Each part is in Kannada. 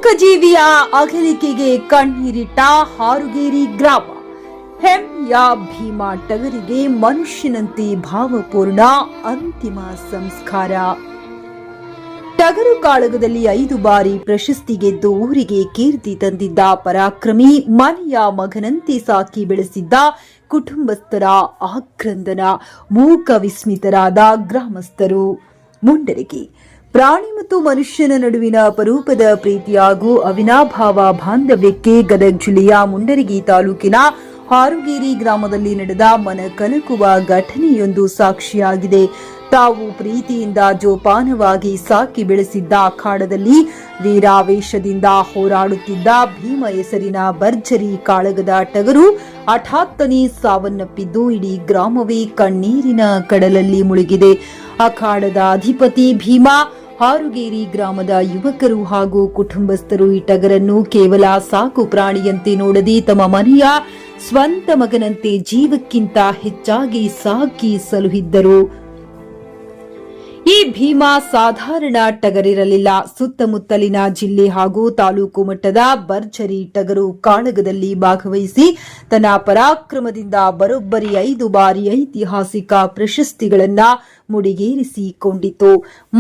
ಮೂಕಜೀವಿಯ ಅಗಲಿಕೆಗೆ ಕಣ್ಣೀರಿಟ್ಟ ಹಾರುಗೇರಿ ಗ್ರಾಮ. ಹೆಮ್ಮೆಯ ಭೀಮಾ ಟಗರಿಗೆ ಮನುಷ್ಯನಂತೆ ಭಾವಪೂರ್ಣ ಅಂತಿಮ ಸಂಸ್ಕಾರ. ಟಗರು ಕಾಳಗದಲ್ಲಿ 5 ಬಾರಿ ಪ್ರಶಸ್ತಿ ಗೆದ್ದು ಊರಿಗೆ ಕೀರ್ತಿ ತಂದಿದ್ದ ಪರಾಕ್ರಮಿ, ಮನೆಯ ಮಗನಂತೆ ಸಾಕಿ ಬೆಳೆಸಿದ್ದ ಕುಟುಂಬಸ್ಥರ ಆಕ್ರಂದನ, ಮೂಕ ವಿಸ್ಮಿತರಾದ ಗ್ರಾಮಸ್ಥರು. ಮುಂಡರಗಿ ಪ್ರಾಣಿ ಮತ್ತು ಮನುಷ್ಯನ ನಡುವಿನ ಅಪರೂಪದ ಪ್ರೀತಿ ಹಾಗೂ ಅವಿನಾಭಾವ ಬಾಂಧವ್ಯಕ್ಕೆ ಗದಗ ಜಿಲ್ಲೆಯ ಮುಂಡರಗಿ ತಾಲೂಕಿನ ಹಾರುಗೇರಿ ಗ್ರಾಮದಲ್ಲಿ ನಡೆದ ಮನಕಲಕುವ ಘಟನೆಯೊಂದು ಸಾಕ್ಷಿಯಾಗಿದೆ. ತಾವು ಪ್ರೀತಿಯಿಂದ ಜೋಪಾನವಾಗಿ ಸಾಕಿ ಬೆಳೆಸಿದ್ದ ಅಖಾಡದಲ್ಲಿ ವೀರಾವೇಶದಿಂದ ಹೋರಾಡುತ್ತಿದ್ದ ಭೀಮ ಹೆಸರಿನ ಭರ್ಜರಿ ಕಾಳಗದ ಟಗರು ಹಠಾತ್ತನೆ ಸಾವನ್ನಪ್ಪಿದ್ದು ಇಡೀ ಗ್ರಾಮವೇ ಕಣ್ಣೀರಿನ ಕಡಲಲ್ಲಿ ಮುಳುಗಿದೆ. ಅಖಾಡದ ಅಧಿಪತಿ ಭೀಮಾ, ಹಾರುಗೇರಿ ಗ್ರಾಮದ ಯುವಕರು ಹಾಗೂ ಕುಟುಂಬಸ್ಥರು ಈ ಟಗರನ್ನು ಕೇವಲ ಸಾಕು ಪ್ರಾಣಿಯಂತೆ ನೋಡದೆ ತಮ್ಮ ಮನೆಯ ಸ್ವಂತ ಮಗನಂತೆ ಜೀವಕ್ಕಿಂತ ಹೆಚ್ಚಾಗಿ ಸಾಕಿ ಸಲುಹಿದ್ದರು. ಈ ಭೀಮಾ ಸಾಧಾರಣ ಟಗರಿರಲಿಲ್ಲ. ಸುತ್ತಮುತ್ತಲಿನ ಜಿಲ್ಲೆ ಹಾಗೂ ತಾಲೂಕು ಮಟ್ಟದ ಭರ್ಜರಿ ಟಗರು ಕಾಳಗದಲ್ಲಿ ಭಾಗವಹಿಸಿ ತನ್ನ ಪರಾಕ್ರಮದಿಂದ ಬರೋಬ್ಬರಿ 5 ಬಾರಿ ಐತಿಹಾಸಿಕ ಪ್ರಶಸ್ತಿಗಳನ್ನ ಮುಡಿಗೇರಿಸಿಕೊಂಡಿತು.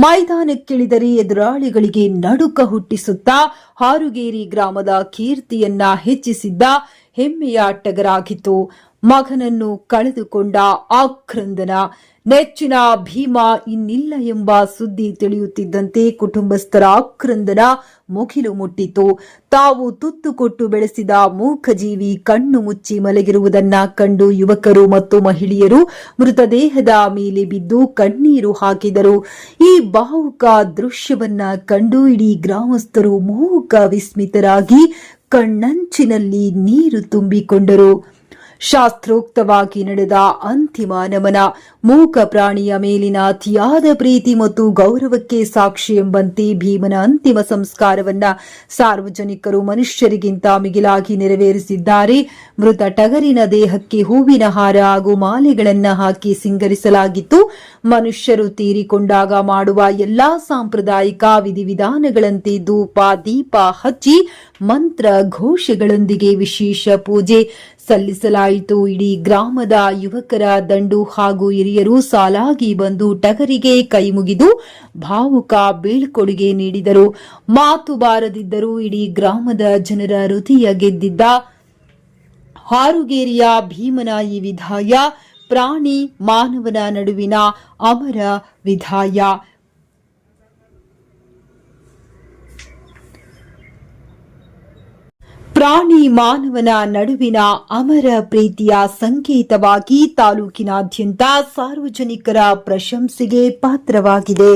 ಮೈದಾನಕ್ಕಿಳಿದರೆ ಎದುರಾಳಿಗಳಿಗೆ ನಡುಕ ಹುಟ್ಟಿಸುತ್ತಾ ಹಾರುಗೇರಿ ಗ್ರಾಮದ ಕೀರ್ತಿಯನ್ನ ಹೆಚ್ಚಿಸಿದ್ದ ಹೆಮ್ಮೆಯ ಟಗರಾಗಿತ್ತು. ಮಗನನ್ನು ಕಳೆದುಕೊಂಡ ಆಕ್ರಂದನ. ನೆಚ್ಚಿನ ಭೀಮಾ ಇನ್ನಿಲ್ಲ ಎಂಬ ಸುದ್ದಿ ತಿಳಿಯುತ್ತಿದ್ದಂತೆ ಕುಟುಂಬಸ್ಥರ ಆಕ್ರಂದನ ಮುಗಿಲು ಮುಟ್ಟಿತು. ತಾವು ತುತ್ತು ಕೊಟ್ಟು ಬೆಳೆಸಿದ ಮೂಕಜೀವಿ ಕಣ್ಣು ಮುಚ್ಚಿ ಮಲಗಿರುವುದನ್ನ ಕಂಡು ಯುವಕರು ಮತ್ತು ಮಹಿಳೆಯರು ಮೃತದೇಹದ ಮೇಲೆ ಬಿದ್ದು ಕಣ್ಣೀರು ಹಾಕಿದರು. ಈ ಭಾವುಕ ದೃಶ್ಯವನ್ನ ಕಂಡು ಇಡೀ ಗ್ರಾಮಸ್ಥರು ಮೂಕ ವಿಸ್ಮಿತರಾಗಿ ಕಣ್ಣಂಚಿನಲ್ಲಿ ನೀರು ತುಂಬಿಕೊಂಡರು. ಶಾಸ್ತ್ರೋಕ್ತವಾಗಿ ನಡೆದ ಅಂತಿಮ ನಮನ ಮೂಕ ಪ್ರಾಣಿಯ ಮೇಲಿನ ಅತಿಯಾದ ಪ್ರೀತಿ ಮತ್ತು ಗೌರವಕ್ಕೆ ಸಾಕ್ಷಿ ಎಂಬಂತೆ ಭೀಮನ ಅಂತಿಮ ಸಂಸ್ಕಾರವನ್ನ ಸಾರ್ವಜನಿಕರು ಮನುಷ್ಯರಿಗಿಂತ ಮಿಗಿಲಾಗಿ ನೆರವೇರಿಸಿದ್ದಾರೆ. ಮೃತ ಟಗರಿನ ದೇಹಕ್ಕೆ ಹೂವಿನ ಹಾರ ಹಾಗೂ ಮಾಲೆಗಳನ್ನ ಹಾಕಿ ಸಿಂಗರಿಸಲಾಗಿತ್ತು. ಮನುಷ್ಯರು ತೀರಿಕೊಂಡಾಗ ಮಾಡುವ ಎಲ್ಲಾ ಸಾಂಪ್ರದಾಯಿಕ ವಿಧಿವಿಧಾನಗಳಂತೆ ಧೂಪ ದೀಪ ಹಚ್ಚಿ ಮಂತ್ರ ಘೋಷಗಳೊಂದಿಗೆ ವಿಶೇಷ ಪೂಜೆ ಸಲ್ಲಿಸಲಾಯಿತು. ಇಡೀ ಗ್ರಾಮದ ಯುವಕರ ದಂಡು ಹಾಗೂ ಹಿರಿಯರು ಸಾಲಾಗಿ ಬಂದು ಟಗರಿಗೆ ಕೈ ಮುಗಿದು ಭಾವುಕ ಬೀಳ್ಕೊಡುಗೆ ನೀಡಿದರು. ಮಾತು ಬಾರದಿದ್ದರೂ ಇಡೀ ಗ್ರಾಮದ ಜನರ ಹೃದಯ ಗೆದ್ದಿದ್ದ ಹಾರುಗೇರಿಯ ಭೀಮನ ಈ ವಿದಾಯ ಪ್ರಾಣಿ ಮಾನವನ ನಡುವಿನ ಅಮರ ವಿದಾಯ. ಪ್ರಾಣಿ ಮಾನವನ ನಡುವಿನ ಅಮರ ಪ್ರೀತಿಯ ಸಂಕೇತವಾಗಿ ತಾಲೂಕಿನಾದ್ಯಂತ ಸಾರ್ವಜನಿಕರ ಪ್ರಶಂಸೆಗೆ ಪಾತ್ರವಾಗಿದೆ.